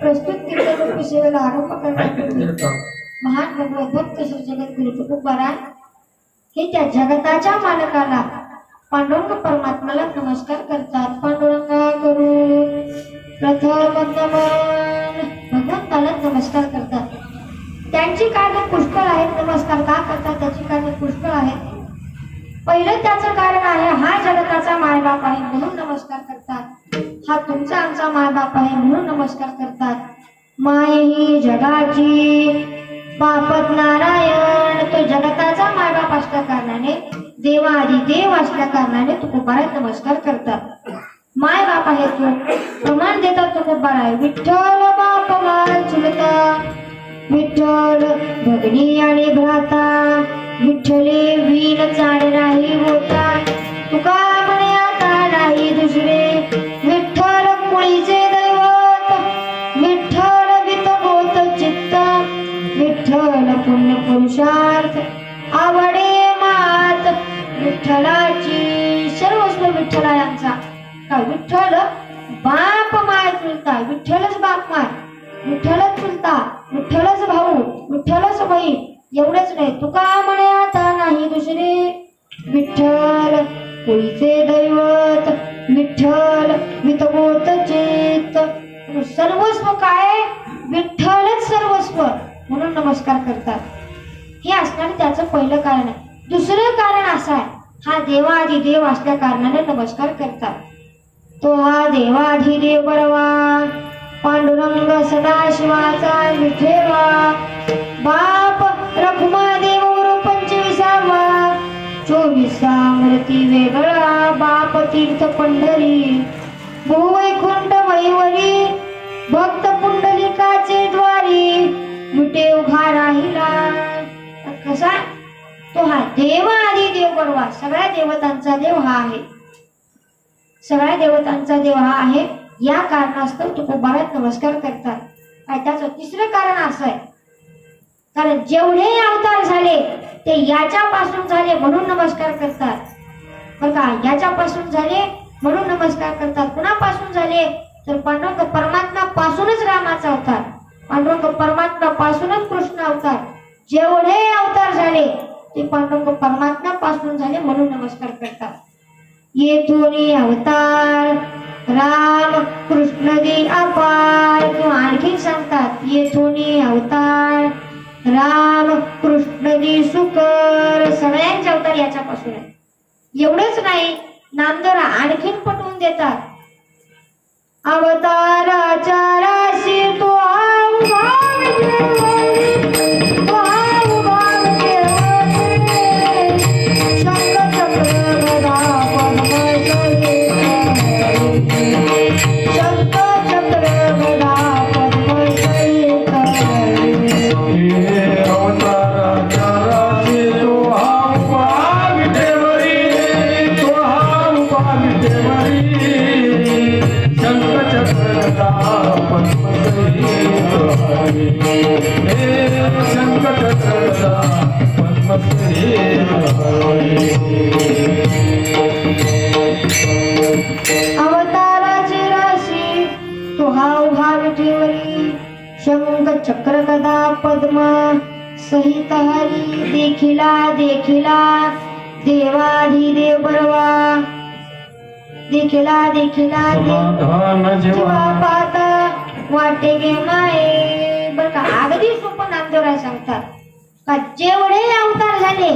प्रस्तुत केलेल्या विषयाला आरोप महान भगवत श्री जगद्गुरु तुकोबाराय हे त्या जगताच्या मालकाला पांडुरंग परमात्म्याला नमस्कार करतात। पांडुरंगा करू प्रथम नमन भगवंताला नमस्कार करतात। त्यांची कारणे पुष्कळ आहेत। नमस्कार का करतात त्याची कारणे पुष्कळ आहेत। पहिलं त्याचं कारण आहे हा जगताचा मायबाप आहे म्हणून नमस्कार करतात। हा तुमचा आमचा मायबाप आहे म्हणून नमस्कार करतात। माय ही जगाची बापत नारायण तो जगताचा मायबाप असल्या कारणाने देवाआदी देव असल्या कारणाने तुकोबाराय नमस्कार करतात। माय बाप आहे तो प्रमाण देतात तुकोबाराय विठ्ठल बाप माय चुलता विठ्ठल भगिनी आणि भ्राता विठ्ठले वीण चाड नाही होता तुका म्हणे आता नाही दुसरे विठ्ठल कुळीचे दैवत विठ्ठल वितगोत चित्त विठ्ठल पुण्य पुरुषार्थ आवडे मात विठ्ठलाची सर्वस्व विठ्ठला यांचा का विठ्ठल बाप माय चुलता विठ्ठलच बाप माय विठ्ठलच चुलता विठ्ठलच भाऊ विठ्ठलच बहीण एवढंच नाही तुका म्हणे आता नाही दुसरे विठ्ठल कुळीचे दैवत विठ्ठल वितगोत चित्त सर्वस्व काय विठ्ठलच सर्वस्व म्हणून नमस्कार करतात। हे असणार त्याचं पहिलं कारण आहे। दुसरं कारण असं आहे हा देवाधिदेव असल्या कारणाने नमस्कार करतात। तो हा देवाधिदेव बरवा पांडुरंग सदाशिवाचा विठेवा बाप रखुमादेव 25वा 24 मूर्ती वेगळा बाप तीर्थ पंढरी भूवैकुंठ वैवरी भक्त पुंडलिकाचे द्वारी विटे उघा राहिला। कसा तो हा देवाआदी देव बरवा सगळ्या देवतांचा देव हा आहे। सगळ्या देवतांचा देव हा आहे। या कारणास्तव तुकोबाराय नमस्कार करतात। आणि त्याचं तिसरं कारण असं आहे कारण जेवढे अवतार झाले ते याच्यापासून झाले म्हणून नमस्कार करतात बरं का। याच्यापासून झाले म्हणून नमस्कार करतात। कुणापासून झाले तर पांडुरंग परमात्मा पासूनच रामाचा अवतार पांडुरंग परमात्मा पासूनच कृष्ण अवतार जेवढे अवतार झाले ते पांडुरंग परमात्मा पासून झाले म्हणून नमस्कार करतात। येथून अवतार राम कृष्ण दी अपार किंवा आणखी सांगतात येथून अवतार राम कृष्ण दी सुकर सगळ्यांचे अवतार याच्यापासून आहे। एवढंच नाही नामदेवरा आणखीन पटवून देतात अवताराच्या राशी तो अवताराची राशी तो हा उभा विठेवरी शंख चक्र गदा पद्म सहित हरी देखिला देखिला देवाधिदेव बरवा देखिला देखिला जीवा पाहता वाटे गे माये बरं का। अगदी सोपं नामदेवराय सांगतात का जेवढे अवतार झाले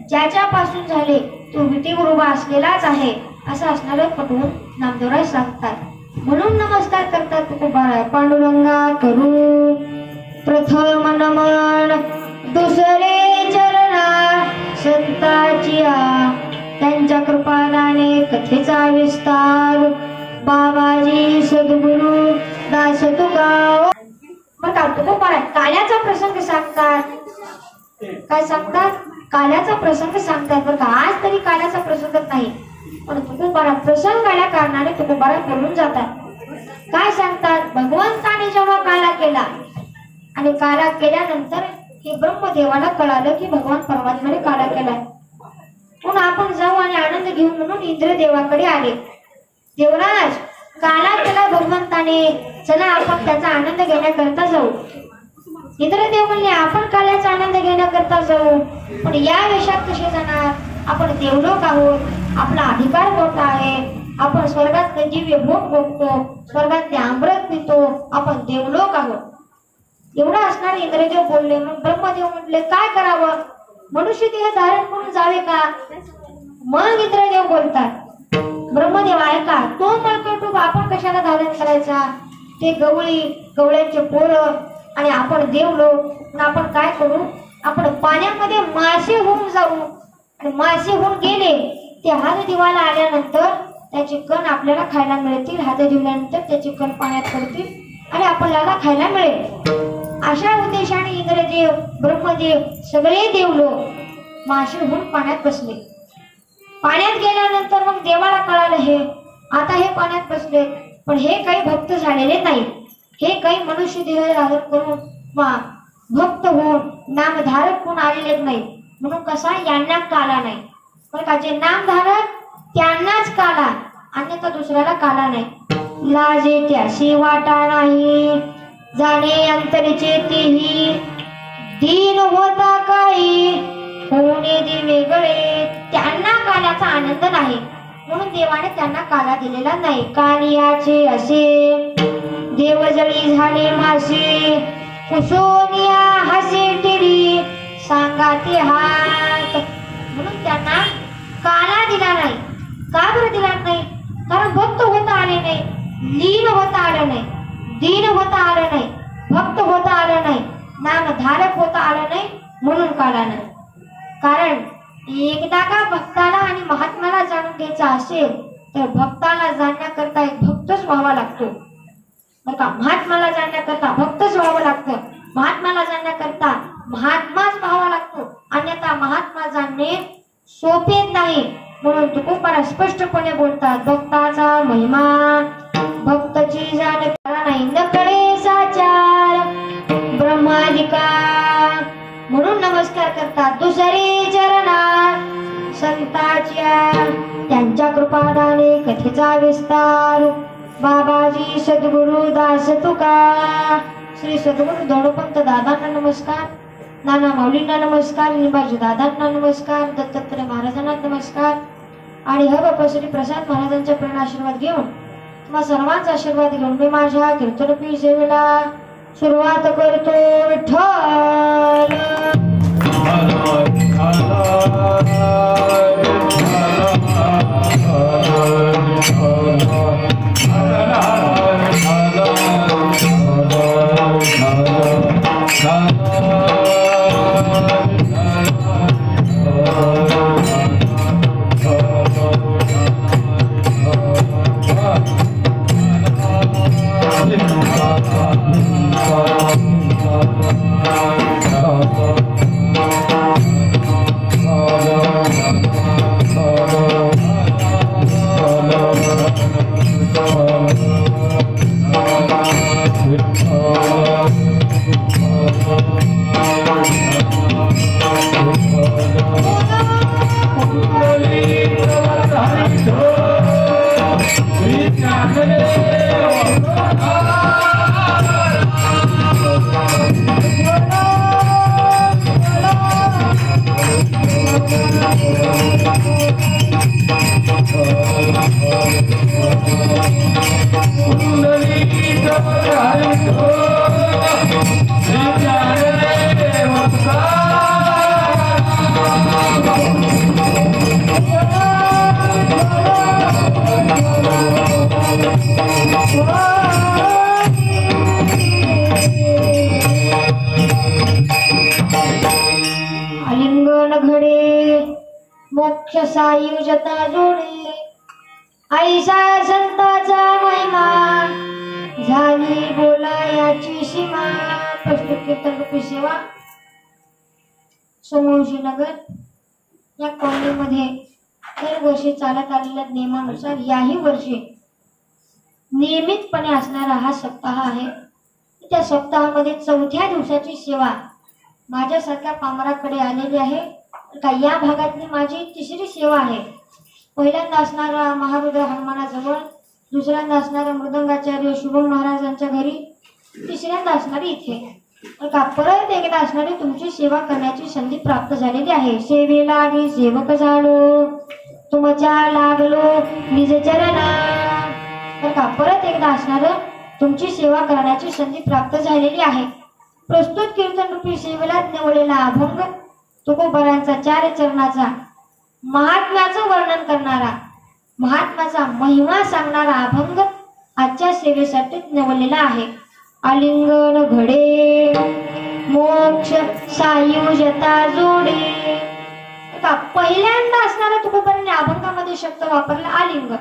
ज्याच्यापासून झाले तो विठीवर उभा असलेलाच आहे असं असणारं पटवून नामदेवराय सांगतात म्हणून नमस्कार करतात तुकोबाराय। पांडुरंगा करू प्रथम नमन दुसरे चरणा संताची त्यांच्या कृपादाने कथेचा विस्तार बाबाजी सद्गुरु दास तुका महाराज काल्याचा प्रसंग सांगतात. काय सांगतात? काल्याचा प्रसंग सांगतात बरं का. आज तरी काल्याचा प्रसंगच नाही, पण तुकोबारा प्रसंग आल्या कारणाने तुकोबारा बोलून जातात. काय सांगतात? भगवंताने जेव्हा काला केला आणि काला केल्यानंतर हे ब्रह्मदेवाला कळालं की भगवान परमात्म्याने काला केलाय. म्हणून आपण जाऊ आणि आनंद घेऊ म्हणून इंद्रदेवाकडे आले. देवराज काला केला भगवंताने, चला आपण त्याचा आनंद घेण्याकरता जाऊ. इंद्रदेव म्हणले आपण काल्याचा आनंद घेण्याकरता जाऊ, पण या वेशात कसे जाणार? आपण देवलोक आहोत, आपला अधिकार मोठा आहे, आपण स्वर्गात दिव्य भोग भोगतो, स्वर्गातले अमृत पितो, आपण देवलोक आहोत. एवढं असणार इंद्रदेव बोलले. मग ब्रह्मदेव म्हटले काय करावं? मनुष्य देह धारण करून जावे का? मग इंद्रदेव बोलतात ब्रह्मदेव ऐका, तो मळकटूब आपण कशाला धारण करायचा? ते गवळ्यांचे पोरं आणि आपण देवलोक. आपण काय करू? आपण पाण्यामध्ये मासे होऊन जाऊ आणि मासे होऊन गेले ते हात दिवाला आल्यानंतर त्याचे कण आपल्याला खायला मिळतील. हात दिवल्यानंतर त्याचे कण पाण्यात पडतील आणि आपल्याला खायला मिळेल. अशा उद्देशाने इंद्रदेव ब्रह्मदेव सगळे देवलोक मासे होऊन पाण्यात बसले. पाण्यात गेल्यानंतर मग देवाला कळालं हे आता हे पाण्यात बसले, पण हे काही भक्त झालेले नाही. हे काही मनुष्य देह धारण करून भक्त होऊन नामधारक होऊन आलेले नाही. म्हणून कसा यांना काला नाही बरं का. जे नामधारक त्यांनाच काला, अन्यथा दुसऱ्याला काला नाही. लाजे त्याशी वाटा नाही, जाणे अंतरचे तेही, दीन होता काही होणे दिवे गळे, त्यांना काल्याचा आनंद नाही. म्हणून देवाने त्यांना काला दिलेला नाही. कालियाचे असे देवजळी झाले मासे, कुसोनिया हसे टिरी सांगा ते हात. म्हणून त्यांना काला दिला नाही. का बरं दिला नाही? कारण भक्त होता आले नाही, लीन होता आलं नाही, दीन होता आलं नाही, भक्त होता आलं नाही, नामधारक होता आलं नाही, म्हणून काला नाही. कारण एकदा का भक्ताला आणि महात्म्याला जाणून घ्यायचा असेल तर भक्ताला जाणण्याकरता एक भक्तच व्हावा लागतो बरं का. महात्म्याला जाणण्याकरता भक्तच व्हावं लागतं. महात्म्याला जाणण्याकरता महात्माच व्हावा लागतो, अन्यथा महात्मा जाणणे सोपे नाही. म्हणून तुकोबारा स्पष्टपणे बोलतात भक्ताचा महिमा भक्तची जाण करा नाही, नकडे साचार ब्रह्माधिकार. म्हणून नमस्कार करतात दुसरे चरणा संताच्या, त्यांच्या कृपादाने कथेचा विस्तार. बाबाजी सद्गुरु दास तुका. श्री सद्गुरु धोंडोपंत दादांना नमस्कार, नाना माऊलींना नमस्कार, निंबाजी दादांना नमस्कार, दत्तात्रय महाराजांना नमस्कार आणि हब श्री प्रसाद महाराजांचा प्रेम आशीर्वाद घेऊन तुम्हा सर्वांचा आशीर्वाद घेऊन मी माझ्या कीर्तनपी सेवेला सुरुवात करतो. विठ्ठल मोक्ष सायुजता जोडे ऐसा संताचा महिमा झाली बोलायाची सीमा. प्रस्तुत कीर्तन रूपी सेवा सोमवंशीनगर या कॉलनीमध्ये दरवर्षी चालत आलेल्या नियमानुसार याही वर्षी नियमितपणे असणारा हा सप्ताह आहे. त्या सप्ताहामध्ये चौथ्या दिवसाची सेवा माझ्यासारख्या पामराकडे आलेली आहे. का या भागातली माझी तिसरी सेवा आहे. पहिल्यांदा असणारा महारुद्र हनुमानाजवळ, दुसऱ्यांदा असणारा मृदंगाचार्य शुभम महाराजांच्या घरी, तिसऱ्यांदा असणारी इथे. का परत एकदा असणारी तुमची सेवा करण्याची संधी प्राप्त झालेली आहे. सेवेला मी सेवक झालो, तुमच्या लागलो निज चरणा. तर का परत एकदा असणार तुमची सेवा करण्याची संधी प्राप्त झालेली आहे. प्रस्तुत कीर्तन रूपी सेवेला निवडलेला अभंग तुकोबारांचा 4 चरणाचा महात्म्याचं वर्णन करणारा, महात्म्याचा महिमा सांगणारा अभंग आजच्या सेवेसाठी निवडलेला आहे. आलिंगन घडे मोक्ष सायुजता जोडे. का पहिल्यांदा असणारा तुकोबारांनी अभंगामध्ये शब्द वापरला आलिंगन.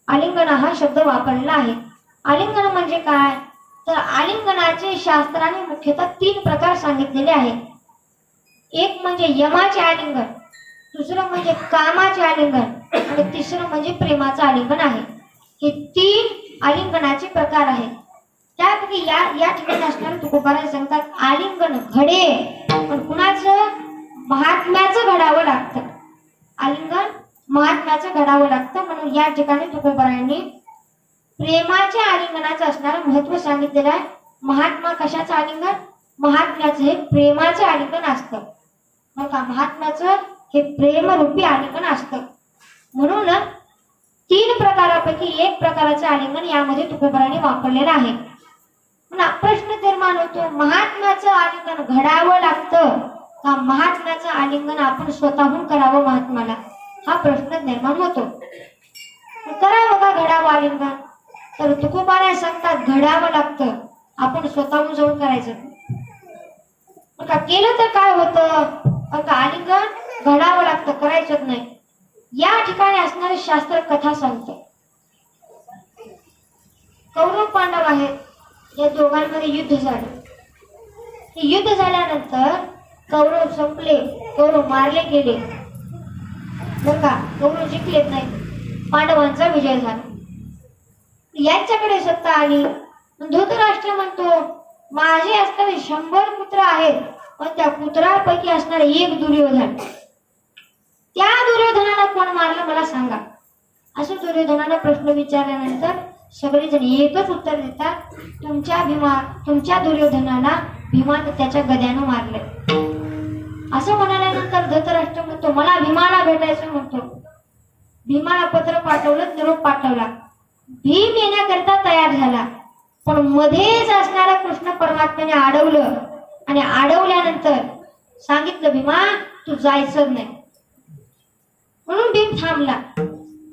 आलिंगन हा शब्द वापरला आहे. आलिंगन म्हणजे काय, तर आलिंगनाचे शास्त्राने मुख्यतः 3 प्रकार सांगितलेले आहेत. एक म्हणजे यमाचे आलिंगन, दुसरं म्हणजे कामाचे आलिंगन आणि तिसरं म्हणजे प्रेमाचं आलिंगन आहे. हे 3 आलिंगनाचे प्रकार आहेत. त्यापैकी या ठिकाणी असणारे तुकोबाराय सांगतात आलिंगन घडे, पण कुणाचं, महात्म्याचं घडावं लागतं. आलिंगन महात्म्याचं घडावं लागतं. म्हणून या ठिकाणी तुकोबारायांनी प्रेमाच्या आलिंगनाचं असणारं महत्व सांगितलेलं आहे. महात्मा कशाचं आलिंगन, महात्म्याचं हे प्रेमाचं आलिंगन असतं. मग का महात्म्याचं हे प्रेमरूपी आलिंगन असतं. म्हणून 3 प्रकारापैकी 1 प्रकाराचं आलिंगन यामध्ये तुकोबारांनी वापरलेलं आहे. प्रश्न निर्माण होतो, महात्म्याचं आलिंगन घडावं लागतं का महात्म्याचं आलिंगन आपण स्वतःहून करावं महात्म्याला, हा प्रश्न निर्माण होतो. करावं का घडावं आलिंगन, तर तुकोबाराय सांगतात घडावं लागतं, आपण स्वतःहून जाऊन करायचं. का केलं तर काय होतं, का आलिंगन घडावं लागतं, करायचं नाही. या ठिकाणी असणारे शास्त्र कथा सांगतं. कौरव पांडव आहेत, या दोघांमध्ये युद्ध झालं. हे युद्ध झाल्यानंतर कौरव संपले, कौरव मारले गेले. बरं का, कौरव जिंकलेत नाही, पांडवांचा विजय झाला. यांच्याकडे सत्ता आली. धृतराष्ट्र म्हणतो माझे असणारे 100 पुत्र आहेत, पण त्या पुत्रापैकी असणारे 1 दुर्योधन, त्या दुर्योधनाला कोण मारलं मला सांगा. असं दुर्योधनाला प्रश्न विचारल्यानंतर सगळेजण एकच उत्तर देतात, तुमच्या दुर्योधनाला भीमाने त्याच्या गद्यानं मारले. असं म्हणाल्यानंतर धृतराष्ट्र म्हणतो मला भीमाला भेटायचं म्हणतो. भीमाला पत्र पाठवलं, निरोप पाठवला. भीम येण्याकरता तयार झाला, पण मध्येच असणारा कृष्ण परमात्म्याने अडवलं आणि अडवल्यानंतर सांगितलं भीमा तू जायचं नाही. म्हणून भीम थांबला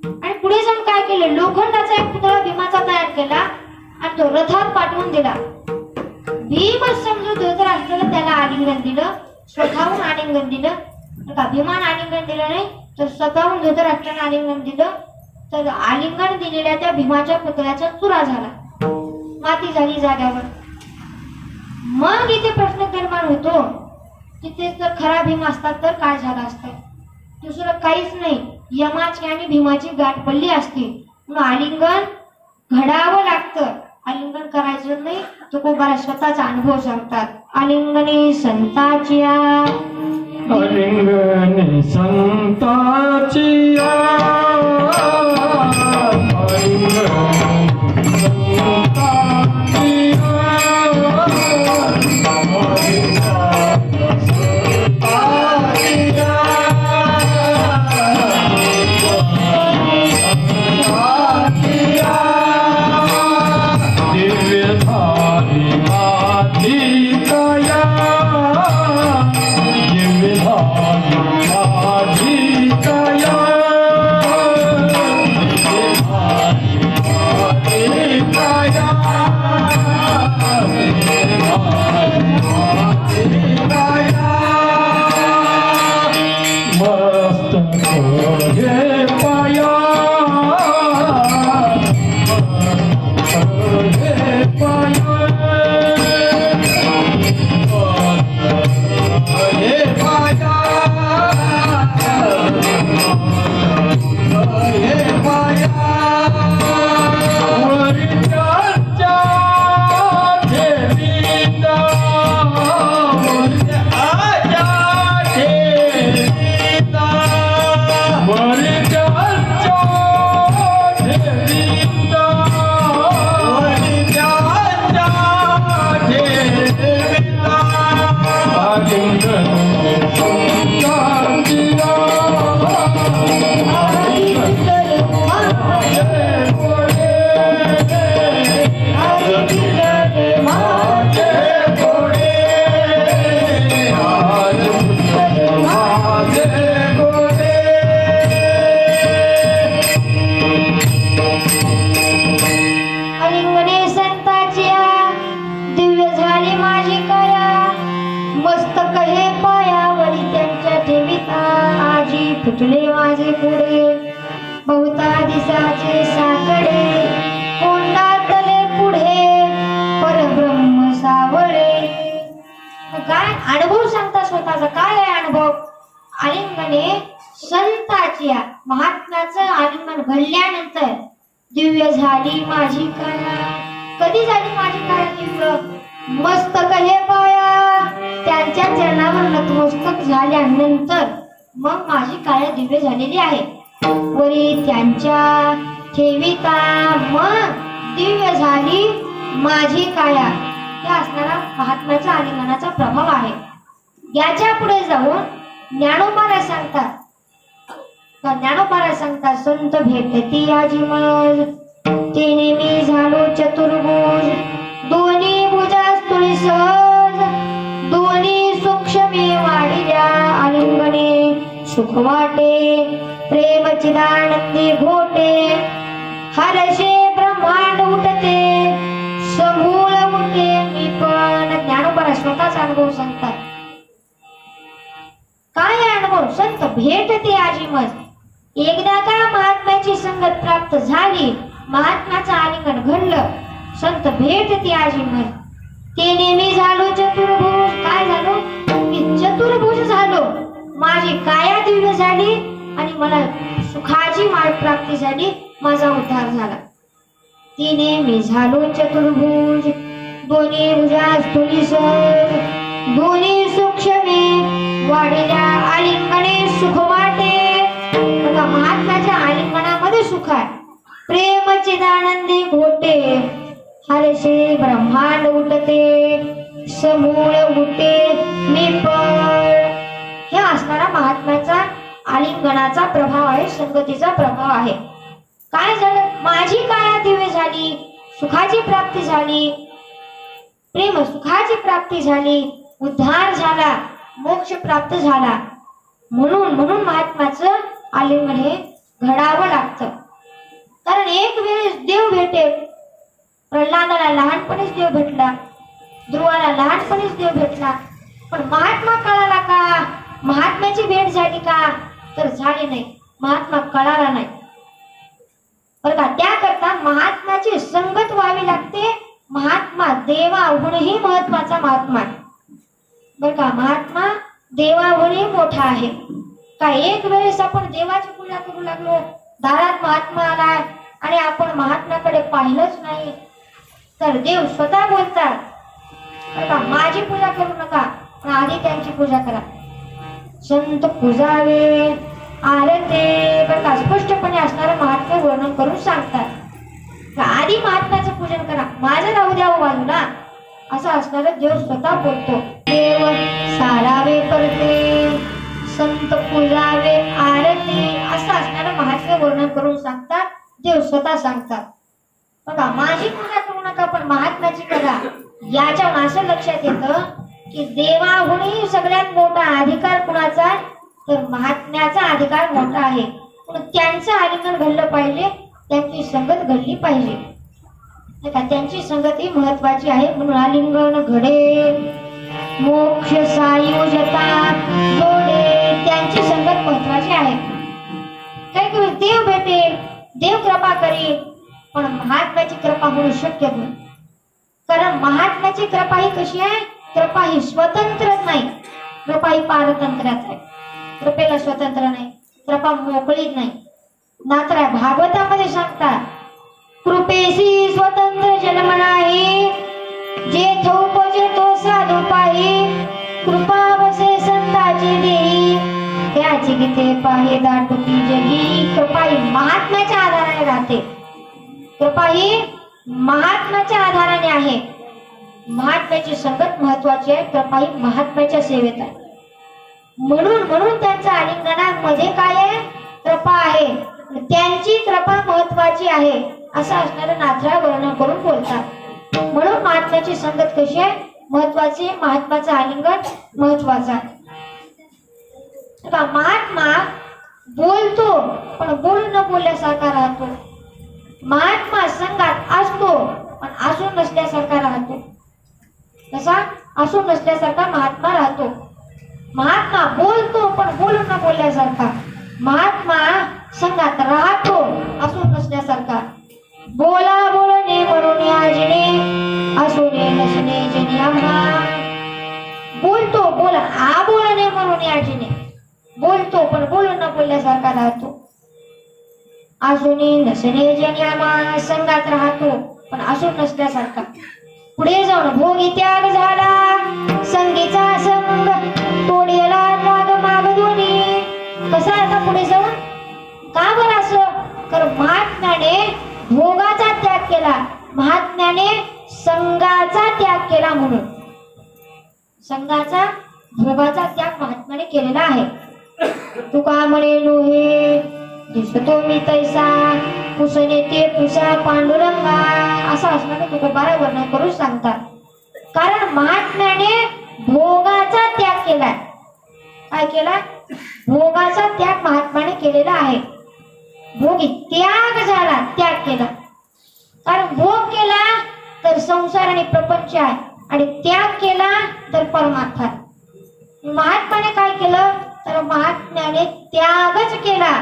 आणि पुढे जाऊन काय केलं, लोखंडाचा एक पुतळा भीमाचा तयार केला आणि तो रथात पाठवून दिला. भीमच समजून धृतराष्ट्राला त्याला आलिंगन दिलं, स्वतःहून आलिंगन दिलं. का भीमान आलिंगन दिलं नाही, तर स्वतःहून धृतराष्ट्राने आलिंगन दिलं. तर आलिंगन दिलेल्या त्या भीमाच्या पुतळ्याचा चुरा झाला, माती झाली जाग्यावर. मग इथे प्रश्न निर्माण होतो, तिथे जर खरा भीम असतात तर काय झालं असतं. दुसरं काहीच नाही, यमाची आणि भीमाची गाठ पडली असती. म्हणून आलिंगन घडावं लागतं, आलिंगन करायचं नाही. तुकोबाराय स्वतःचा अनुभव सांगतात. आलिंगने संताचिया, आलिंगने संताचिया, तुटले माझे पुढे बहुता दिसाचे साकडे कोंडातले पुढे परब्रह्म सावळे. काय अनुभव सांगता स्वतःचा, काय आहे अनुभव? आलिंगने संताची महात्म्याचं आलिंगन घडल्यानंतर दिव्य झाली माझी काया. कधी झाली माझी काया दिव्य? मस्तक हे पाया त्यांच्या चरणावर नतमस्तक झाल्यानंतर मग माझी काया दिव्य झालेली आहे. वरी त्यांच्या ठेविता मग दिव्य झाली माझी काया. हे असणारा महात्म्याचा आलिंगनाचा प्रभाव आहे. याच्या पुढे जाऊन ज्ञानोबाला सांगतात, संत भेटती आजी मज तिने मी झालो चतुर्भुज दोन्ही भुजास तुळी सहज दोन्ही सूक्ष्मे वाढिल्या आलिंगने सुख वाटे प्रेम चिदानंदी घोटे हरशे ब्रह्मांड उठते समूळ उठे मी पण. ज्ञानोबा स्वतःचा अनुभव सांगतात. काय अनुभव? संत भेटते आजी मज. एकदा का महात्म्याची संगत प्राप्त झाली, महात्म्याचं आलिंगन घडलं, संत भेटते आजी मज. ते नेहमी झालो चतुर्भुज. काय झालो? मी चतुर्भुज झालो. माझी काया दिव्य झाली आणि मला सुखाची मार्ग प्राप्ती झाली, माझा उद्धार झाला. तिने मी झालो चतुर्भुज दोन्ही भुजास तुळी सहज दोन्ही सूक्ष्मे वाढिल्या आलिंगने सुख वाटे. बघा, महात्म्याच्या आलिंगनामध्ये सुख आहे. प्रेम चिदानंदी घोटे हरशे ब्रह्मांड उठते समूळ उठे मी पण. हे असणारा महात्म्याचा आलिंगनाचा प्रभाव आहे, संगतीचा प्रभाव आहे. काय झालं? माझी काया दिव्य झाली, सुखाची प्राप्ती झाली, प्रेम सुखाची प्राप्ती झाली, उद्धार झाला, मोक्ष प्राप्त झाला. म्हणून महात्म्याचं आलिंगन हे घडावं लागतं. कारण एक वेळेस देव भेटेल. प्रल्हादाला लहानपणीच देव भेटला, ध्रुवाला लहानपणीच देव भेटला, पण महात्मा कळाला का? महात्म्याची भेट झाली का? तर झाली नाही. महात्मा कळाला नाही. बरं का, त्याकरता महात्म्याची संगत व्हावी लागते. महात्मा देवाहूनही महत्वाचा महात्मा आहे. बरं का, महात्मा देवाहूनही मोठा आहे. का एक वेळेस आपण देवाची पूजा करू लागलो, दारात महात्मा आलाय आणि आपण महात्म्याकडे पाहिलंच नाही, तर देव स्वतः बोलतात, बरं का, माझी पूजा करू नका, पण आधी त्यांची पूजा करा. संत पूजावे आरते. बरं का, स्पष्टपणे असणारं महात्म्य वर्णन करून सांगतात. आधी महात्म्याचं पूजन करा, माझं राहू द्यावं बाजूला, असं असणारं देव स्वतः बोलतो. देव सारावे करते संत पूजावे आरती, असं असणारं महात्म्य वर्णन करून सांगतात. देव स्वतः सांगतात. बघा, माझी पूजा करू नका, पण महात्म्याची करा. याच्यावर असं लक्षात येतं की देवाहूनही सगळ्यात मोठा अधिकार कुणाचा? तर महात्म्याचा अधिकार मोठा आहे. पण त्यांचं आलिंगन घडलं पाहिजे, त्यांची संगत घडली पाहिजे. त्यांची संगत ही महत्वाची आहे. म्हणून आलिंगन घडे मोक्ष सायुजता जोडे, त्यांची संगत महत्वाची आहे. काही देव भेटेल, देव कृपा करेल, पण महात्म्याची कृपा होणं शक्य नाही. कारण महात्म्याची कृपा ही कशी आहे? कृपा ही स्वतंत्र नाही, कृपा ही पारतंत्र्यात आहे. कृपेला स्वतंत्र नाही, कृपा मोकळी नाही. नात्र भागवतामध्ये सांगतात, कृपेशी स्वतंत्र जन्म नाही, जे थोपजे तो साधू पाही, कृपा बसे संताची देई, त्याची गीते पाहे दाटुकी जगी. कृपा ही महात्म्याच्या आधाराने राहते. कृपा ही महात्म्याच्या आधाराने आहे. महात्म्याची संगत महत्वाची आहे. कृपा ही महात्म्याच्या सेवेत आहे. म्हणून त्यांच्या आलिंगनामध्ये काय आहे? कृपा आहे. त्यांची कृपा महत्वाची आहे असं असणारं नाथराय वर्णन करून बोलतात. म्हणून महात्म्याची संगत कशी आहे? महत्वाची. महात्म्याचं आलिंगन महत्वाचं आहे. महात्मा बोलतो, पण बोलू न बोलल्यासारखा राहतो. महात्मा संघात असतो, पण असून नसल्यासारखा राहतो. कसा? असून नसल्यासारखा महात्मा राहतो. महात्मा बोलतो, पण बोलू न बोलल्यासारखा. महात्मा संघात राहतो असून नसण्यासारखा. बोला बोलणे म्हणून आजणे असुरे नसणे जनी आम्हा. बोलतो बोला आ बोलणे म्हणून आजणे बोलतो पण बोलून न बोलल्यासारखा राहतो. असूने नसणे जनी आम्हा संघात राहतो पण असून नसल्यासारखा. पुढे जाऊन भोगी त्याग झाला संगीचा संग तोडेला राग माग दोन्ही. कसा आता पुढे जाऊन का बरं असं तर महात्म्याने भोगाचा त्याग केला महात्म्याने संघाचा त्याग केला म्हणून. संघाचा भोगाचा त्याग महात्म्याने केलेला आहे. तुका म्हणे नोहे दिसतो मी तैसा पुसणे ते पुसा पांडुरंगा असं असणार तुकोबारा वर्णन करून सांगतात. कारण महात्म्याने भोगाचा त्याग केलाय. काय केला भोगाचा त्याग महात्म्याने केलेला आहे. भोग त्याग झाला त्याग केला. कारण भोग केला तर संसार आणि प्रपंच आहे आणि त्याग केला तर परमार्थ आहे. महात्म्याने काय केलं तर महात्म्याने त्यागच केला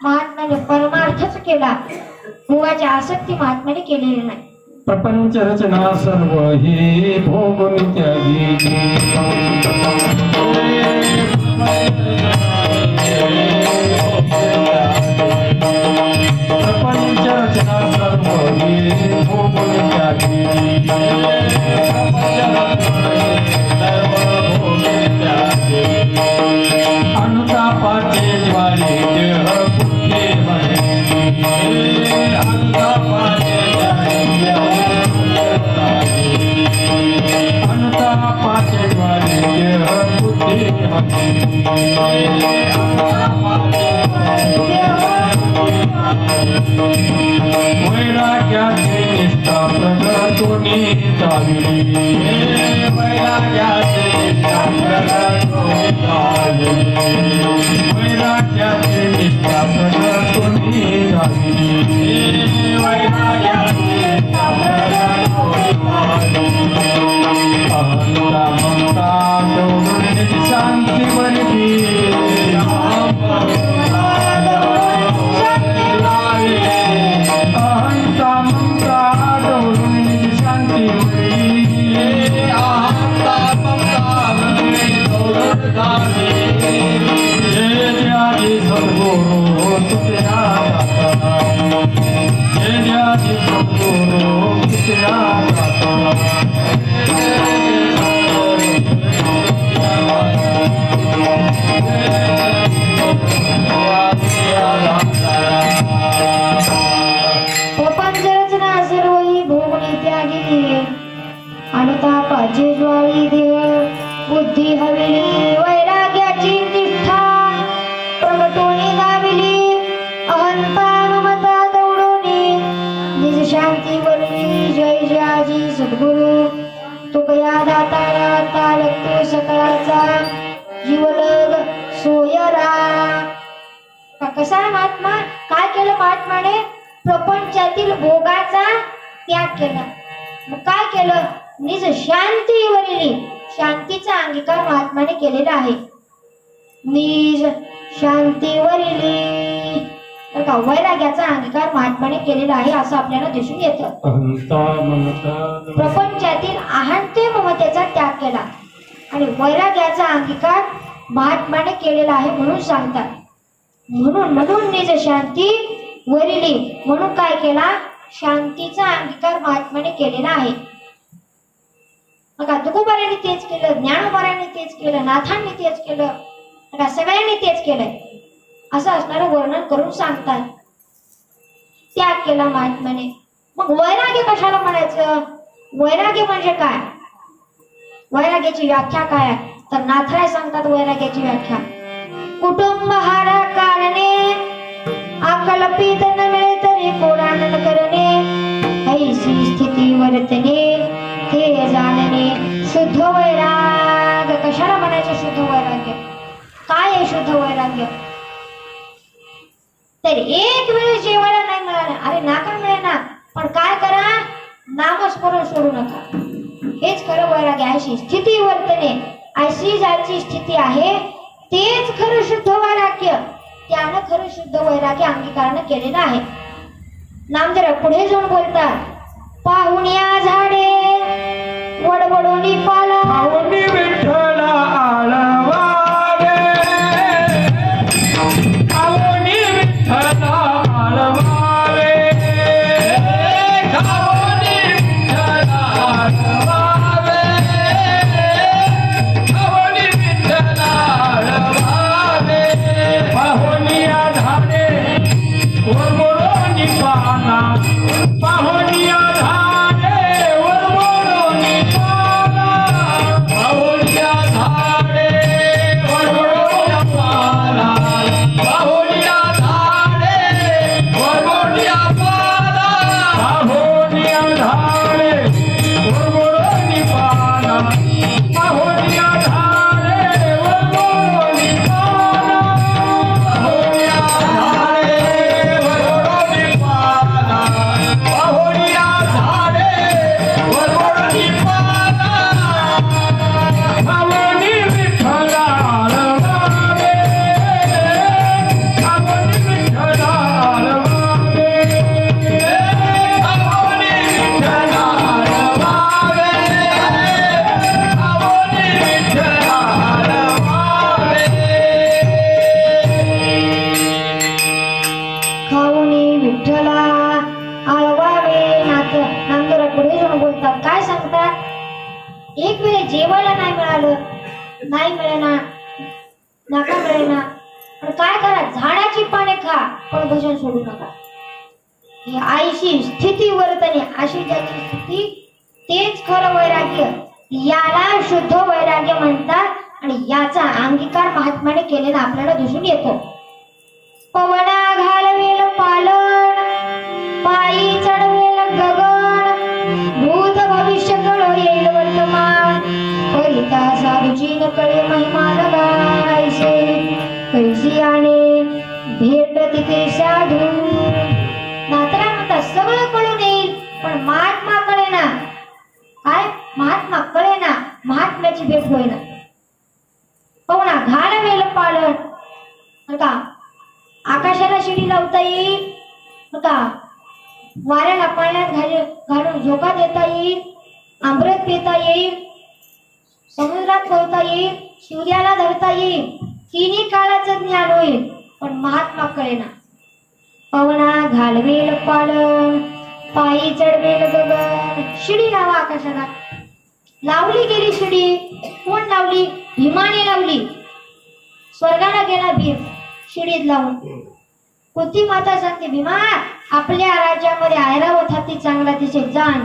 महात्म्याने परमार्थच केला. भोगाची आसक्ती महात्म्याने केलेली नाही. प्रपंच रचना सर्व ही भोग त्यागी. प्रपंच रचना सर्व ही भोग त्यागी. अनुतापाचे ज्वाले देह बुद्धी अनुतापाचे ज्वाले देह बुद्धी वैराग्याचे निष्ठा प्रगतोनी चालली. वैराग्याचे निष्ठा प्रगतोनी चालली. वैराग्याचे निष्ठा प्रगतोनी चालली. वैराग्याचे निष्ठा प्रगतोनी चालली. अहंता ममता दोघांची शांती बनली. अहंता ममता दोघांची शांती बनली. अहंता ममता दोघांची जय जय सद्गुरु तुझ्या दाता. जय जय सद्गुरु तुझ्या दाता. प्रपंच रचना सर्व ही भोगणे त्यागी. अनुतापाची ज्वाळी देह बुद्धी हविली. वैराग्याची निष्ठा प्रगटोनी दाविली. अहंता ममता दौडोनी निज शांती वरली. जय जयाजी सद्गुरु तुकया दातारा तालतो सकळाचा जीवलग सोयरा. कसा आहे महात्मा काय केलं महात्माने प्रपंचातील भोगाचा त्याग केला. मग काय केलं निज शांतीवरील शांतीचा अंगीकार महात्माने केलेला आहे. निज शांतीवरील तर का वैराग्याचा अंगीकार महात्माने केलेला आहे असं आपल्याला दिसून येतं. प्रपंचातील अहंते ममतेचा त्याग केला आणि वैराग्याचा अंगीकार महात्माने केलेला आहे म्हणून सांगतात. म्हणून निज शांती वरिली म्हणून काय केला शांतीचा अंगीकार महात्म्याने केलेला आहे. बघा तुकोबाराने तेच केलं, ज्ञानोबाराने तेच केलं, नाथांनी तेच केलं, बघा सगळ्यांनी तेच केलंय असं असणारं वर्णन करून सांगतात. त्याग केला महात्म्याने. मग वैराग्य कशाला म्हणायचं? वैराग्य म्हणजे काय? वैराग्याची व्याख्या काय आहे तर नाथराय सांगतात वैराग्याची व्याख्या. कुटुंब हारा कारणे अकल्पित न मिळे तरी कोडानन करणे. ऐसी स्थिती वर्तने हे जाणणे शुद्ध वैराग्य. कशाला म्हणायचं शुद्ध वैराग्य? काय आहे शुद्ध वैराग्य? तर एक वेळ जेवायला नाही मिळालं अरे नाका मिळेना पण काय करा नामस्मरण सोडू नका. हेच खरं वैराग्य. अशी स्थिती वर्तने अशी ज्याची स्थिती आहे तेच खरं शुद्ध वैराग्य. त्यानं खरं शुद्ध वैराग्य अंगीकारण केलेलं आहे. नामदेव पुढे जाऊन बोलतात, पाहुण्या झाडे वडवडोनी पाला पाहुणी विठ्ठला आळवावे, पाहुणी विठ्ठला आळवावे, पाहुणी विठ्ठला आळवावे, पाहुणी विठ्ठला आळवावे, पाहुणिया झाडे वरवडोनी पाला, पाहुणिया झाडे वरवडोनी पाला, पाहुणिया झाडे वरवडोनी पाला, पाहुणिया झाडे वरवडोनी पाला, पाहुणिया झाडे वरवडोनी पाला, पाहुणिया झाडे वरवडोनी पाला, पाहुणिया झाडे वरवडोनी पाला, पाहुणिया झाडे वरवडोनी पाला, पाहुणी विठ्ठला आळवावे, पाहुणी विठ्ठला आळवावे, पाहुणी विठ्ठला आळवावे, पाहुणी विठ्ठला आळवावे. खाऊनी विठ्ठला आळवावे. नामदेव पुढे जाऊन बोलतात, काय सांगतात, एक वेळ जेवायला नाही मिळालं, नाही मिळेना, नका मिळेना, पण काय करा, झाडाची पाने खा पण भजन सोडू नका. ही आईशी स्थिती वर्तने, अशी ज्याची स्थिती तेच खरं वैराग्य, याला शुद्ध वैराग्य म्हणतात. आणि याचा अंगीकार महात्म्याने केलेला आपल्याला दिसून येतो. पवना घालवेल पालन, पायी चढवेल गगन, भूत भविष्य कळ येईल वर्तमान, करिता साधूची न कळे महिमा लगायचे, कैसी आणे भेट तिथे साधू. नात्रा म्हणतात सगळं कळून येईल पण महात्मा कळेना. काय महात्मा कळेना, महात्म्याची भेट होईना. पवना घालवेल पालन, का आकाशाला शिडी लावता येईल, का वाऱ्याला पाण्यात घालून झोका देता येईल, अमृत पिता येईल, समुद्रात पोहता येईल, सूर्याला धरता येईल, तिन्ही काळाचं ज्ञान होईल पण महात्मा कळेना. पवना घालवेल पालन, पायी चढवेल गगन. शिडी लावा आकाशाला. लावली गेली शिडी, कोण लावली? भीमाने लावली. स्वर्गाला गेला भीम शिडीत लावून. कुंती माता सांगते, भीमा आपल्या राज्यामध्ये ऐरावत हाती चांगला दिसे जाण.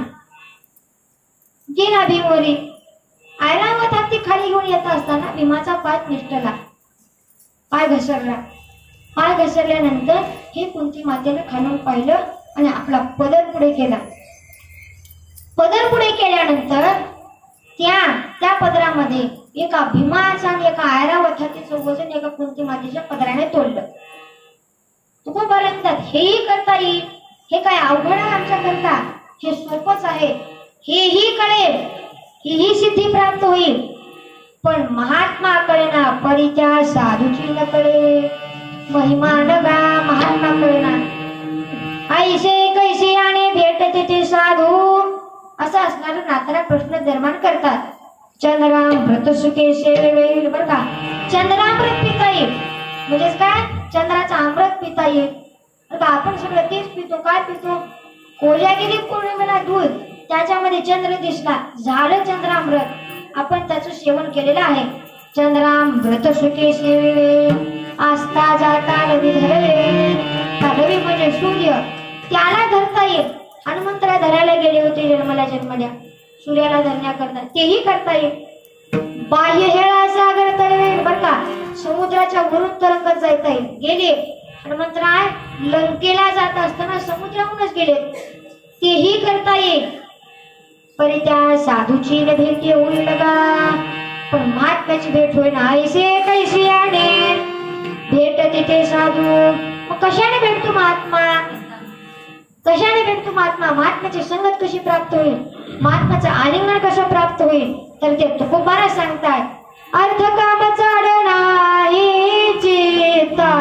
गेला भीमवरी. ऐरावत हाती खाली घेऊन येत असताना भीमाचा पाय निष्ठला, पाय घसरला. पाय घसरल्यानंतर हे कुंती मातेने खालून पाहिलं आणि आपला पदर पुढे केला. पदर पुढे केल्यानंतर त्या पदरामध्ये एका भीमाचा आणि एका ऐरावत हातीचं वजन एका कुंती मातेच्या पदराने तोडलं. तुकोपर्यंत हेही करता येईल, हे काय अवघड आहे आमच्या करता, हे सोपच आहे, हेही कळेल, हीही सिद्धी प्राप्त होईल. पण महात्मा कळेना, परित्या साधूची न कळे, महिमा न गा महात्मा कळेना. ऐसे कैसे आणे भेटते ते साधू, असा असणारा नातारा प्रश्न निर्माण करतात. चंद्रामृत सुखे सेवे, बरं का, चंद्रामृत पिता येईल म्हणजेच काय, चंद्राचा अमृत पिता येईल. आता आपण सगळं तेच पितो. काय पितो? कोजागिरी पौर्णिमेला दूध, त्याच्यामध्ये चंद्र दिसला, झालं चंद्रामृत, आपण त्याचं सेवन केलेलं आहे. चंद्रामृत सुखे सेवे, आस्था जाता लवी धरले. लवी म्हणजे सूर्य, त्याला धरता येईल. हनुमंतला धरायला गेले होते जन्मल्या सूर्याला धरण्याकरता, तेही करता येईल. बाह्य हेळा सागर तळवे, बरं का, समुद्राच्या वरून तरंगत जाता येईल. गेले हनुमंतराय लंकेला जात असताना समुद्राहूनच गेले, तेही करता येईल. परित्या साधूची न भेट होईल का, पण महात्म्याची भेट होईल. ऐसे कैसे आणे भेट तिथे साधू. मग कशाने भेटतो महात्मा? कशाने भेटतो महात्मा? महात्म्याची संगत कशी प्राप्त होईल? महात्म्याचं आलिंगन कसं प्राप्त होईल? तर ते तुकोबारा सांगतात, अर्थ काम चाड नाही चिता.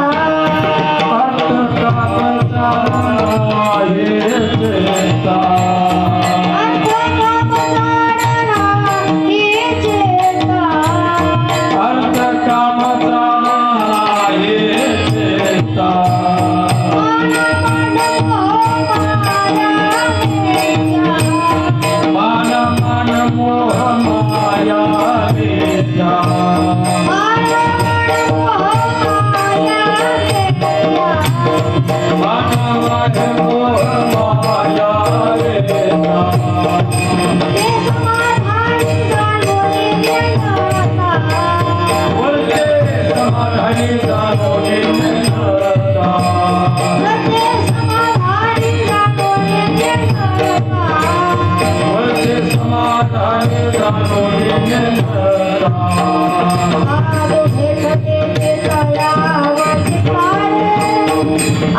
समाधानी जाणोनी नेनता वरते समाधानी जाणोनी नेनता वरते समाधानी जाणोनी नेनता साधू भेटते ते तयावर चित्तारे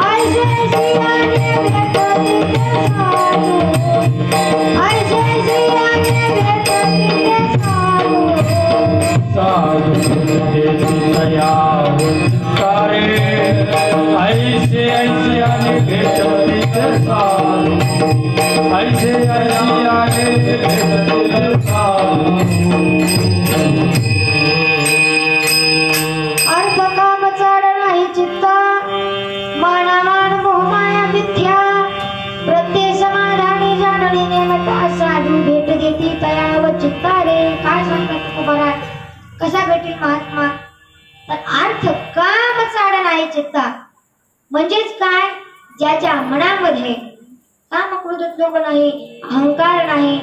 ऐसे सियाने भेटते ते साधू ऐसे सियाने भेटते ते साधू साधु देती तयावर चित्तारे ऐसे ऐसे आने भेटती ते साधु ऐसे ऐसे आने भेटती ते साधु अर्थ काम चाड नाही चित्ता माना मान मोह माया मिथ्या प्रत्यय समाधानी जाणली नेमता साधू भेट देती तयाव चित्तारे काय सांगतात तुकाराम कसा भेटेल महात्मा तर अर्थ काम चाड नाही चित्ता म्हणजेच काय ज्याच्या मनामध्ये काम क्रोध लोभ नाही अहंकार नाही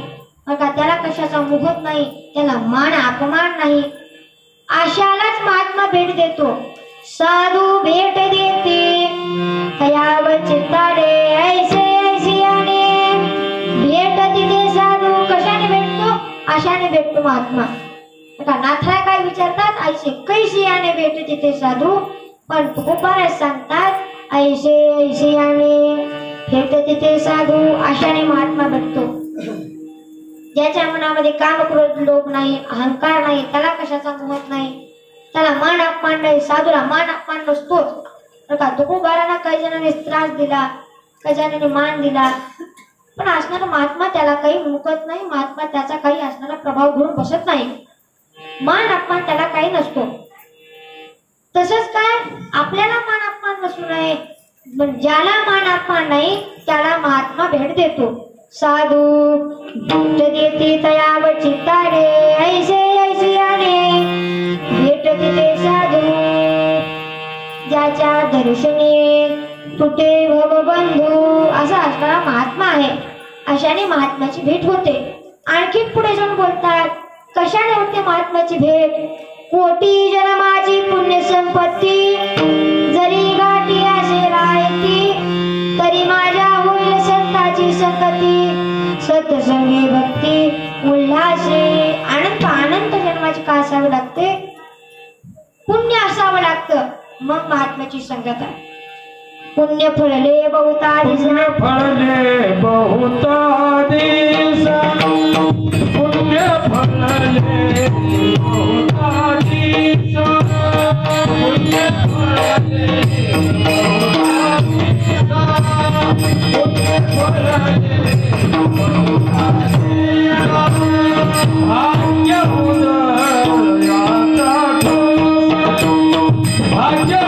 का त्याला कशाचा मोह नाही त्याला मान अपमान नाही आशालाच महात्मा भेट देतो साधू भेट देते तयावर चित्तारे ऐसे ऐसे आने भेट देते साधू कशाने भेटतो आशाने भेटतो महात्मा का नाथरा काय विचारतात ऐसे कैसे आने भेट देते साधू पण तुकोबारा सांगतात ऐसे ऐसे आने भेट देते साधू आशाने महात्मा भेटतो ज्याच्या मनामध्ये काम क्रोध लोभ नाही अहंकार नाही त्याला कशाचा मोह नाही त्याला मान अपमान नाही साधूला मान अपमान नसतोच का तुकोबारांना काही जणांनी त्रास दिला काही जणांनी मान दिला पण असणारा महात्मा त्याला काही मुकत नाही महात्मा त्याचा काही असणारा प्रभाव घेऊन बसत नाही मान अपमान त्याला काही नसतो तसंच काय आपल्याला मान अपमान नसू नये पण ज्याला मान अपमान नाही त्याला महात्मा भेट देतो साधू भेट देते तयावर चित्तारे ऐसे ऐसे आने भेट देते साधू ज्याच्या दर्शने तुटे भवबंधू असा असणारा महात्मा आहे अशाने महात्म्याची भेट होते आणखी पुढे जाऊन बोलतात कशाने होते महात्म्याची भेट कोटी जन्माची पुण्य संपत्ती जरी गाठी असे राहती तरी माझ्या होईल संताची संगती सत्संगी भक्ती उल्हासे अनंत अनंत जन्माची का असावे लागते पुण्य असावं लागतं मग महात्म्याची संगत आहे पुण्य फळले बहुतादिस पुण्य फळले बहुतादिस पुण्य फळले बहुतादिस पुण्य फळले पुण्य फळले भाग्य उदयाचा भाग्य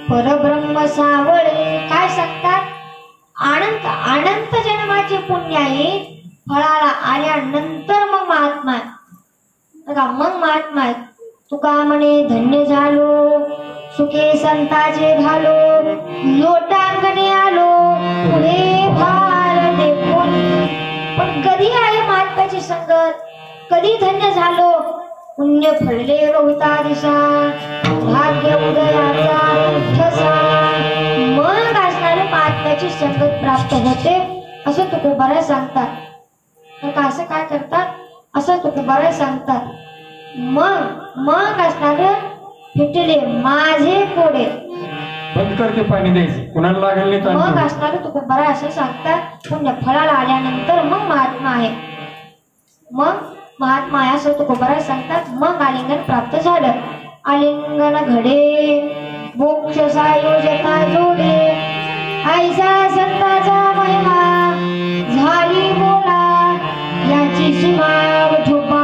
परब्रह्म सावळे काय सांगतात अनंत अनंत जन्माचे पुण्य आहे फळाला आल्यानंतर मग महात्मा मग महात्मा तुका म्हणे धन्य झालो सुखे संताचे घालो लोटांगणे आलो पुढे भार देखून पण महात्म्याची संगत कधी धन्य झालो, पुण्य फळले रोहिता दिसा, भाग्य उदयाचा ठसा, मग असणारे महात्म्याची संगत प्राप्त होते असं तुकोबाराय सांगतात. तर असं काय करतात असं तुकोबाराय सांगतात. मग असणारे फिटले माझे कोडे, बंद करते पाणी द्यायचं कुणाला लागेल नाही तर मग असणारे तुकोबाराय असं सांगतात. पुण्य फळाला आल्यानंतर मग महात्मा आहे, मग महात्मा आहे असं तुकोबाराय सांगतात. मग आलिंगन प्राप्त झालं. आलिंगन घडे मोक्ष सायोजता जोडे, ऐसा संताचा महिमा झाली बोला, याची सीमा विठोबार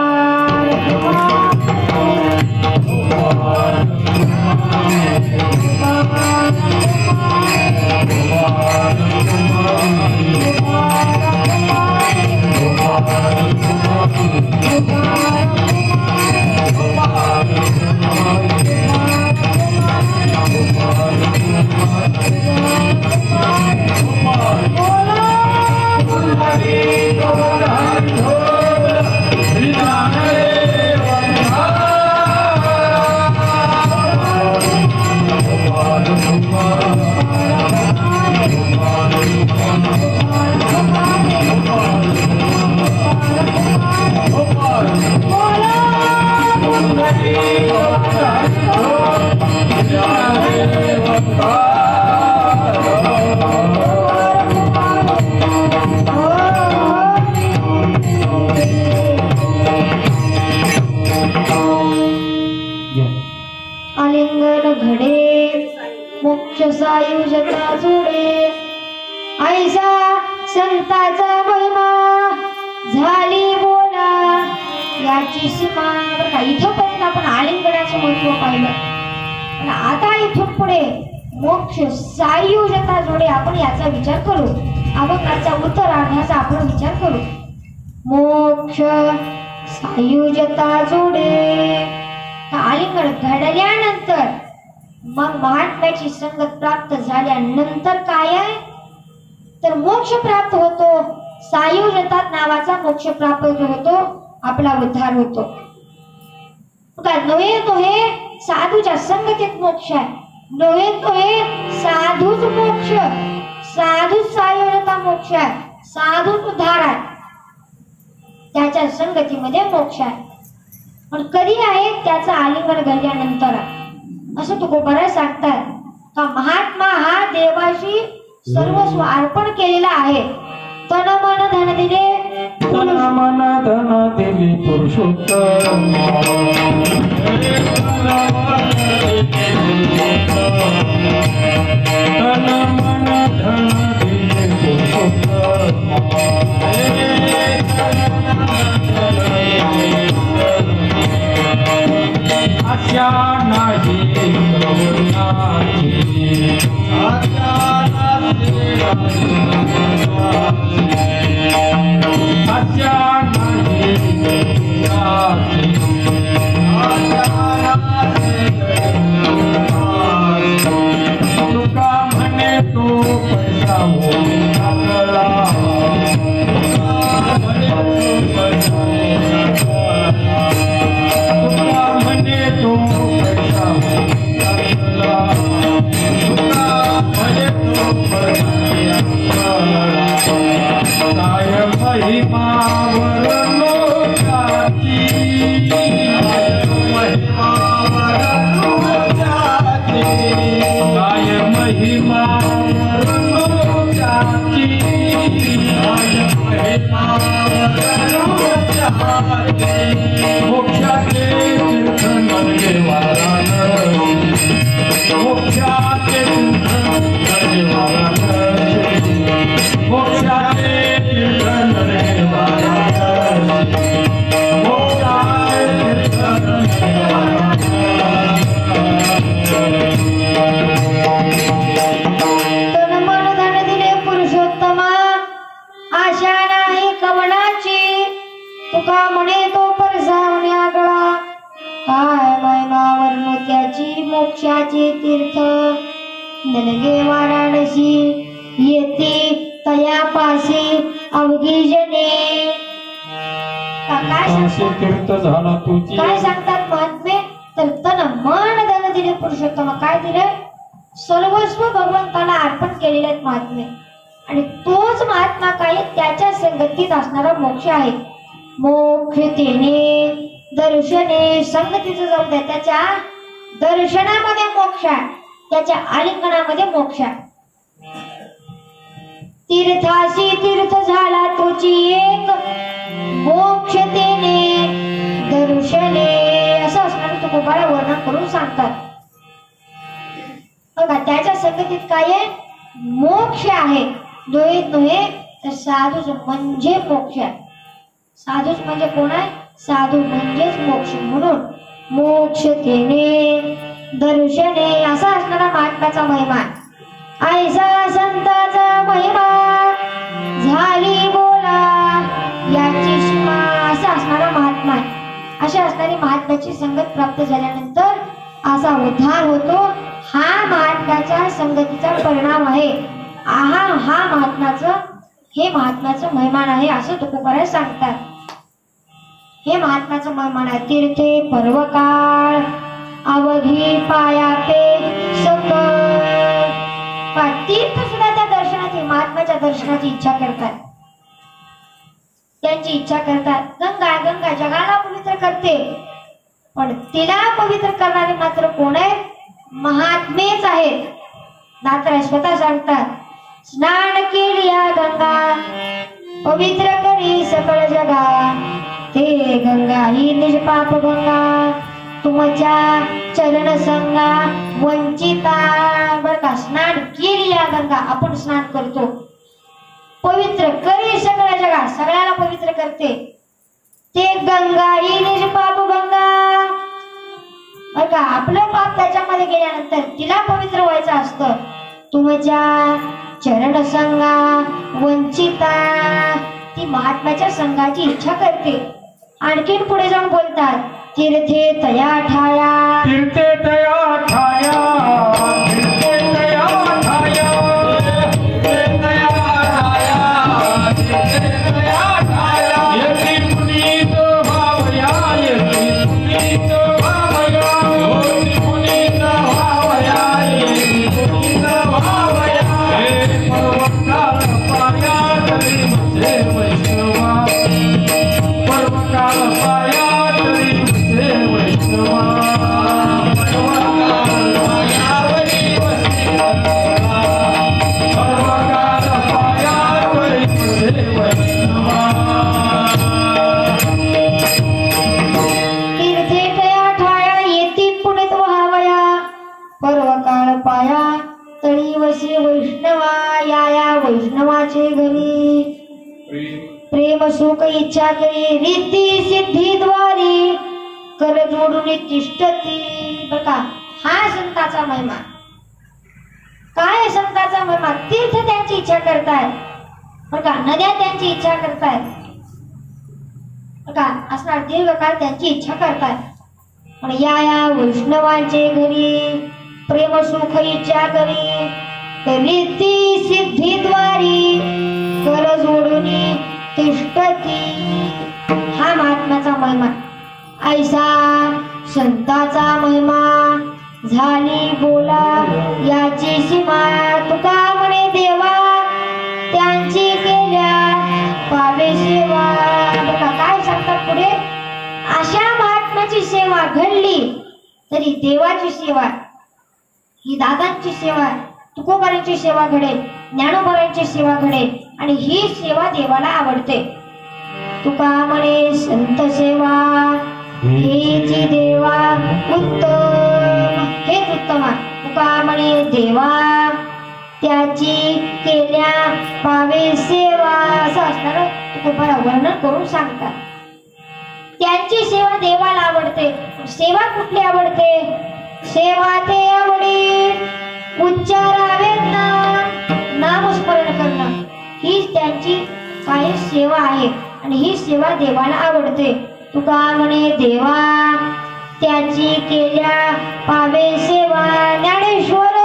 आलिंगन घडे मोक्ष सायुजता जोडे, ऐसा संताचा महिमा झाली बोला, याची सीमा. इथंपर्यंत आपण आलिंगनाचं महत्व पाहिलं, पण आता इथून पुढे मोक्ष सायुजता जोडे आपण याचा विचार करू. अभंगाचा उत्तरार्धाचा आपण विचार करू. मोक्ष सायुजता जोडे, आलिंगन घडल्यानंतर मग महात्म्याची संगत प्राप्त झाल्यानंतर काय आहे तर मोक्ष प्राप्त होतो. सायुजता नावाचा मोक्ष प्राप्त होतो, आपला उद्धार होतो. नव्हे तो हे साधूच्या संगतीत मोक्ष आहे, नव्हे तो हे साधूच मोक्ष, साधूच सायुजता मोक्ष आहे, साधूच उद्धार आहे, त्याच्या संगतीमध्ये मोक्ष आहे. पण कधी आहे त्याचा आलिंगन घडल्यानंतर असं तुकोबाराय सांगतात का महात्मा हा देवाशी सर्वस्व अर्पण केलेला आहे. तन मन धन दिले, तन मन धन दिले पुरुषोत्तम, तन मन धन दिले पुरुषोत्तम, आशा नाही प्रभुनाची, आशा नाही तुका म्हणे तो पैसा होईल आपला, तुका म्हणे तो पैसा होईल आपला, तुका म्हणे तो पैसा काय महिमा वरनो जाती, महिमा वरनो जाती, काय महिमा वरनो जाती, काय महिमा वरनो जाती, मोक्षाचे तीर्थ नरदेवारान, मोक्षाचे तीर्थ नरदेवारान, मोक्षाचे तीर्थ नरदेवारान, मोक्षाचे तीर्थ नरदेवारान. तन मन धन दिले पुरुषोत्तमा, आशा नाही कवनाची, तुका म्हणे तो परसावण्या गळा, काय महिमा वर्ण त्याची मोक्षाचे तीर्थ नलगे वाराणसी, येते तयापासी अवघी जने. काय असे सांगतात तीर्थ झाला तुझी काय सांगतात महात्मे तर तन मन धन दिले पुरुषोत्तम काय दिले सर्वस्व भगवंताला अर्पण केलेले आहेत महात्मे आणि तोच महात्मा काय त्याच्या संगतीत असणारा मोक्ष आहे मोक्ष तेने दर्शने संगतीचं जाऊ द्या त्याच्या दर्शनामध्ये मोक्ष आहे त्याच्या आलिंगनामध्ये मोक्ष आहे तीर्थाशी तीर्थ झाला तोची एक मोक्ष तेने दर्शने असं असणार तुकोबाला वर्णन करून सांगतात बघा त्याच्या संगतीत काय आहे मोक्ष आहे दोहे नव्हे तर साधूच म्हणजे मोक्ष आहे साधूच म्हणजे कोण आहे साधू म्हणजेच मोक्ष म्हणून मोक्ष तेने दर्शने असा असणारा महात्म्याचा महिमा ऐसा संताचा महिमा झाली बोला याची सीमा असा असणारा महात्मा आहे अशा असणारी महात्म्याची संगत प्राप्त झाल्यानंतर असा उद्धार होतो हा महात्म्याच्या संगतीचा परिणाम आहे हा महात्म्याचं महिमान आहे असं तुकोबाराय सांगतात हे महात्म्याचं महिमान आहे तीर्थे पर्वकाळ अवघी पायापे तीर्थ सुद्धा त्या दर्शनाची महात्म्याच्या दर्शनाची इच्छा करतात त्यांची इच्छा करतात गंगा जगाला पवित्र करते पण तिला पवित्र करणारे मात्र कोण आहे महात्मेच आहेत नाथ स्वतः सांगतात स्नान केली या गंगा पवित्र करी सकळ जगा ते गंगा ही निष्पाप गंगा तुमच्या चरण संगा वंचिता बर का स्नान केली या गंगा आपण स्नान करतो पवित्र करी सगळ्या जगा सगळ्याला पवित्र करते ते गंगा ही निष्पाप गंगा बर का आपलं पाप त्याच्यामध्ये गेल्यानंतर तिला पवित्र व्हायचं असतं तुमच्या चरण संगा वंचिता ती महात्म्याच्या संघाची इच्छा करते आणखीन पुढे जाऊन बोलतात तीर्थे तया ठाया तीर्थे तया ठाया तीर्थे तया ठाया तीर्थे तया ठाया तीर्थे तया ठाया यती पुनीत भावया यती पुनीत भावया यती पुनीत भावया यती पुनीत भावया हे पर्वकाल पाया तरी मुझे वैष्णवा पर्वकाल पाया तरी मुझे वैष्णवा पर्वकाल पाया तरी पर्वकाल पाया तरी मुझे वैष्णवा तीर्थे तया ठाया येती पुण्यात व्हावया पर्वकाळ पाया तळी वशी वैष्णवा या वैष्णवाचे घरी प्रेम सुख इच्छा करी रिद्धी सिद्धी द्वारी कर जोडून तिष्ठती बघा हा संताचा महिमा काय संताचा महिमा तीर्थ त्यांची इच्छा करतायत बघा नद्या त्यांची इच्छा करतायत बघा असणार दीर्घकाळ त्यांची इच्छा करतायत पण या वैष्णवांचे घरी प्रेम सुख इच्छा करी रिद्धी सिद्धी द्वारी कर जोडून तिष्ठती हा महात्म्याचा महिमा ऐसा संताचा महिमा झाली बोला याची सीमा तुका म्हणे देवा त्यांची केल्या पावे सेवा बघा काय सांगतात पुढे अशा महात्म्याची सेवा घडली तरी देवाची सेवा ही दादांची सेवा तुकोबारांची सेवा घडेल ज्ञानोबारांची सेवा घडेल आणि ही सेवा देवाला आवडते तुका म्हणे संत सेवा हेची देवा उत्तम हेच उत्तम तुका म्हणे देवा त्याची केल्या पावे सेवा असं असणार तुकोबारा वर्णन करून सांगतात त्यांची सेवा देवाला आवडते सेवा कुठली आवडते सेवा ते आवडी उच्चारावे नामस्मरण करणं ही त्यांची काही सेवा आहे आणि ही सेवा देवाला आवडते तुका म्हणे देवा त्याची केल्या पावे सेवा ज्ञानेश्वर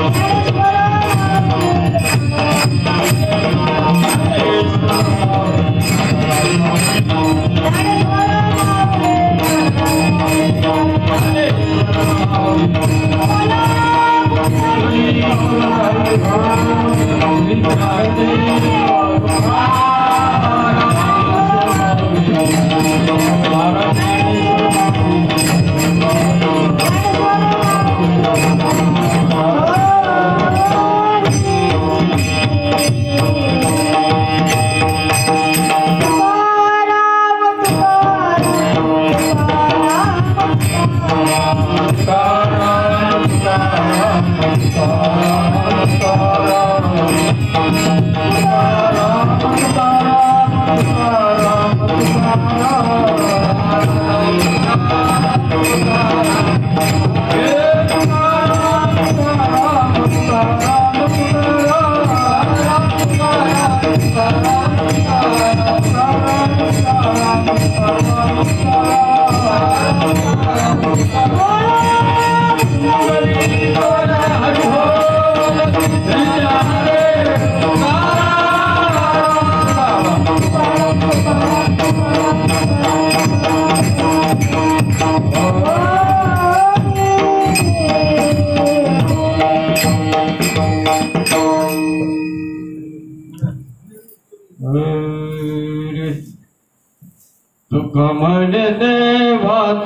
तुकाराम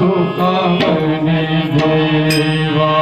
तुका मनी देवा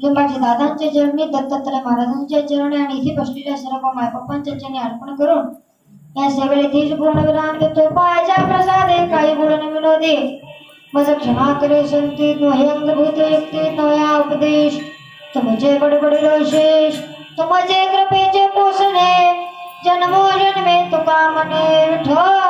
लिंबाजी दादांच्या चरणी, दत्तात्रय महाराजांच्या चरणी आणि इथे बसलेल्या सर्व मायबापांच्या चरणी अर्पण करून या सेवेला तीच पूर्ण विराम देतो. पायाच्या प्रसादे काही बोलणे विनोदे मज क्षमा करे संती नोहे अंगभूत युक्ती नया उपदेश तुमचे बडबडलो शेष तुमचे कृपेचे पोषणे जन्मोजन्मे तुका मने विठ्ठल